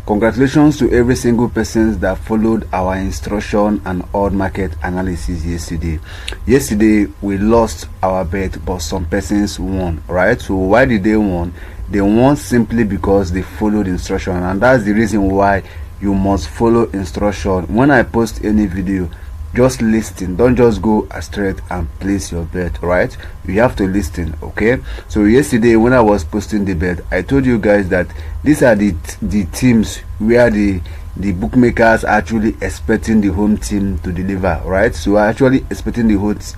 Congratulations to every single person that followed our instruction and odd market analysis yesterday. Yesterday we lost our bet, but some persons won, right? So why did they won? They won simply because they followed instruction, and that's the reason why you must follow instruction. When I post any video, just listen, don't just go straight and place your bet, right? You have to listen. Okay, so yesterday when I was posting the bet, I told you guys that these are the teams where the bookmakers are actually expecting the home team to deliver, right? So actually expecting the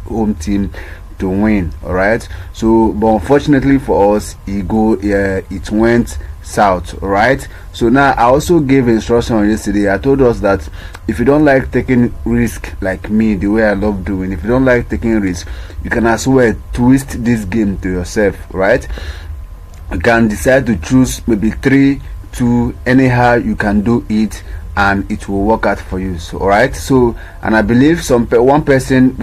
home team to win, all right? So but unfortunately for us, it went south, right? So now I also gave instruction yesterday. I told us that if you don't like taking risk like me, the way I love doing, if you don't like taking risk, you can as well twist this game to yourself, right? You can decide to choose maybe 3-2, anyhow you can do it, and it will work out for you. So all right, so and I believe one person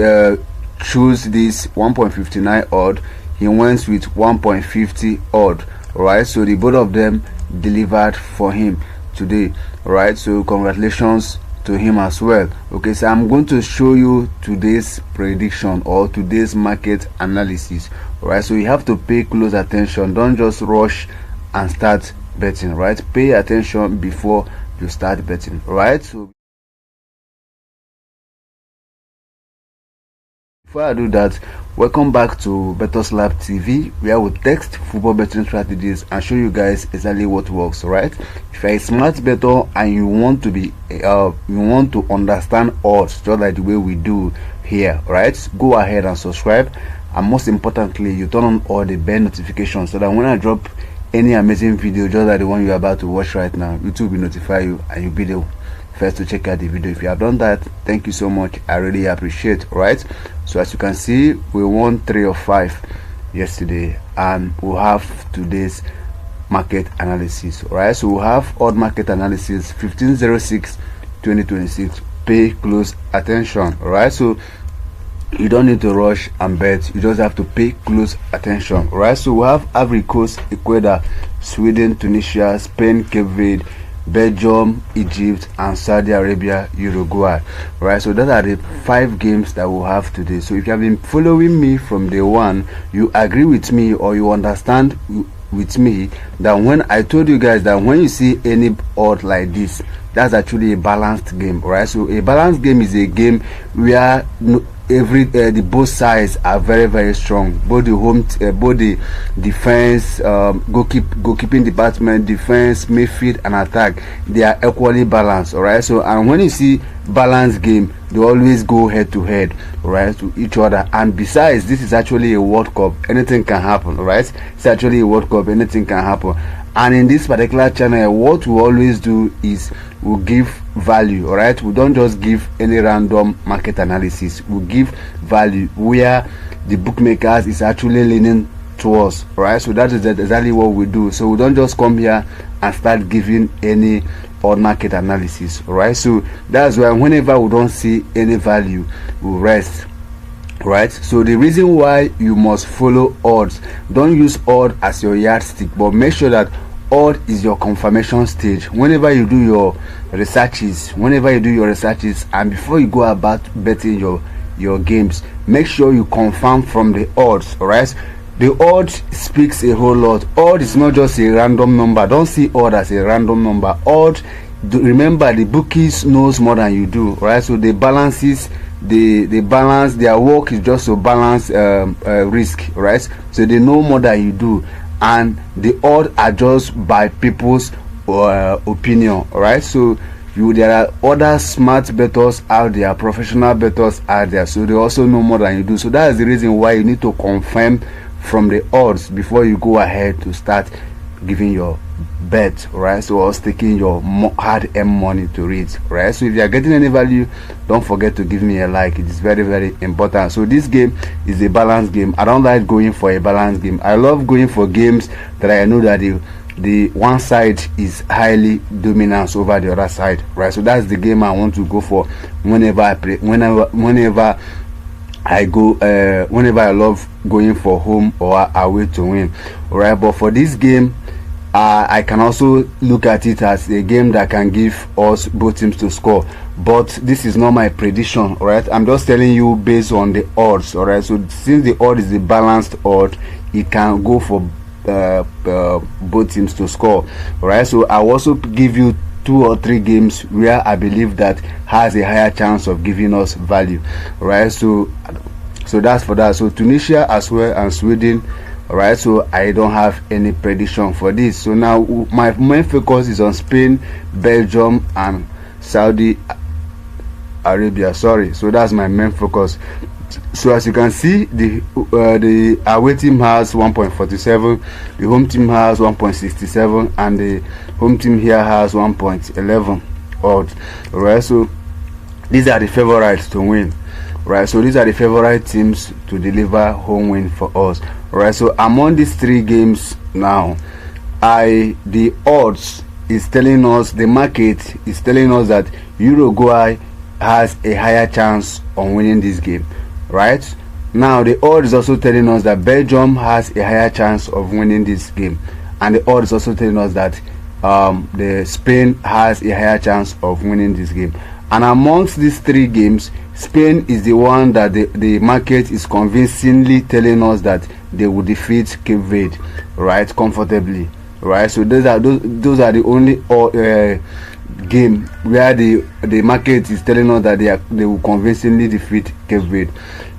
choose this 1.59 odd, he went with 1.50 odd. Right, so the both of them delivered for him today. Right, so congratulations to him as well. Okay, so I'm going to show you today's prediction or today's market analysis. Right, so you have to pay close attention. Don't just rush and start betting. Right, pay attention before you start betting. Right, so before I do that, welcome back to BettorsLab TV, where we text football betting strategies and show you guys exactly what works. Right, if you're a smart bettor and you want to understand odds just like the way we do here, right, go ahead and subscribe, and most importantly you turn on all the bell notifications so that when I drop any amazing video just like the one you're about to watch right now, YouTube will notify you and you'll be the first to check out the video. If you have done that, thank you so much, I really appreciate. Right, so as you can see, we won 3 of 5 yesterday, and we'll have today's market analysis. Right, so we'll have odd market analysis 15/06 2026. Pay close attention. Right, so you don't need to rush and bet, you just have to pay close attention. Right, so we'll have Ivory Coast, Ecuador, Sweden, Tunisia, Spain, Cape Verde, Belgium, Egypt, and Saudi Arabia, Uruguay. Right, so those are the 5 games that we'll have today. So if you have been following me from day one, you agree with me or you understand with me that when I told you guys that when you see any odd like this, that's actually a balanced game. Right, so a balanced game is a game where the both sides are very strong. Both the defense, goalkeeping department, defense, midfield, and attack, they are equally balanced. All right, so and when you see balanced game, they always go head to head, right, to each other. And besides, this is actually a World Cup, anything can happen. Right, it's actually a World Cup, anything can happen. And in this particular channel, what we always do is we give value. All right, we don't just give any random market analysis, we give value where the bookmakers is actually leaning towards. Right, so that is exactly what we do. So we don't just come here and start giving any odd market analysis. All right, so that's why whenever we don't see any value, we rest. Right, so the reason why you must follow odds, don't use odd as your yardstick, but make sure that odd is your confirmation stage. Whenever you do your researches, and before you go about betting your games, make sure you confirm from the odds. All right, the odd speaks a whole lot. Odd is not just a random number. Don't see odd as a random number. Odd, remember, the bookies knows more than you do. Right, so they balances, they balance, their work is just to balance risk. Right, so they know more than you do, and the odds are just by people's opinion. Right, so there are other smart bettors out there, professional bettors out there, so they also know more than you do. So that is the reason why you need to confirm from the odds before you go ahead to start giving your bet. Right, so or sticking your hard-earned money to it. Right, so if you are getting any value, don't forget to give me a like. It is very important. So this game is a balanced game. I don't like going for a balanced game. I love going for games that I know that the one side is highly dominant over the other side. Right, so that's the game I want to go for whenever I play, whenever I go, whenever I love going for home or away to win. All right, but for this game, I can also look at it as a game that can give us both teams to score, but this is not my prediction. All right, I'm just telling you based on the odds. All right, so since the odd is a balanced odd, it can go for both teams to score. All right, so I'll also give you 2 or 3 games where I believe that has a higher chance of giving us value. All right, so that's for that. So Tunisia as well and Sweden. All right, so I don't have any prediction for this. So now my main focus is on Spain, Belgium and Saudi Arabia. Sorry, so that's my main focus. So as you can see, the away team has 1.47, the home team has 1.67, and the home team here has 1.11 odds. All right, so these are the favorites to win. Right, so these are the favorite teams to deliver home win for us. Right, so among these 3 games now, the odds is telling us, the market is telling us that Uruguay has a higher chance on winning this game. Right now, the odds is also telling us that Belgium has a higher chance of winning this game, and the odds is also telling us that the Spain has a higher chance of winning this game. And amongst these 3 games, Spain is the one that the market is convincingly telling us that they will defeat Cape Verde, right, comfortably. Right, so those are the only game where the market is telling us that they will convincingly defeat Cape Verde.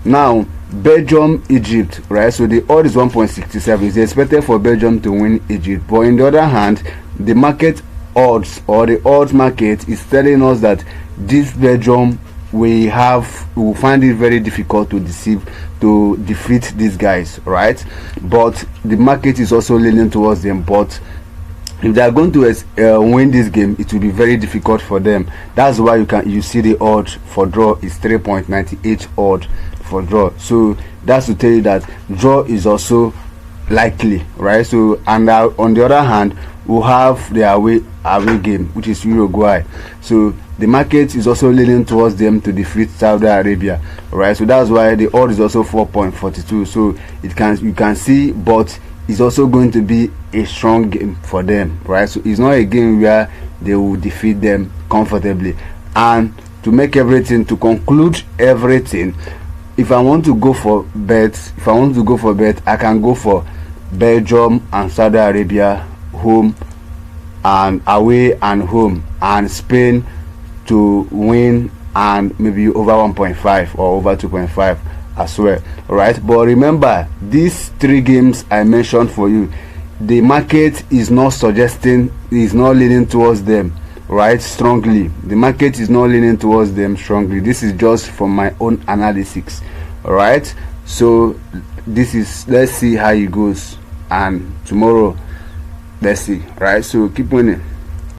Now Belgium, Egypt, right, so the odd is 1.67. It's expected for Belgium to win Egypt, but on the other hand, the market odds, or the odds market, is telling us that this Belgium will find it very difficult to defeat these guys, right? But the market is also leaning towards them. But if they are going to win this game, it will be very difficult for them. That's why you see the odd for draw is 3.98 odd for draw. So that's to tell you that draw is also likely, right? So, and on the other hand, we'll have the away game, which is Uruguay. So the market is also leaning towards them to defeat Saudi Arabia, right? So that's why the odd is also 4.42. So you can see, but it's also going to be a strong game for them, right? So it's not a game where they will defeat them comfortably. And to conclude everything, if I want to go for bets, I can go for Belgium and Saudi Arabia home and away and home, and Spain to win and maybe over 1.5 or over 2.5 as well. All right, but remember, these 3 games I mentioned for you, the market is not leaning towards them, right, strongly. The market is not leaning towards them strongly. This is just from my own analysis. All right, so let's see how it goes, and tomorrow let's see. Right, so keep winning.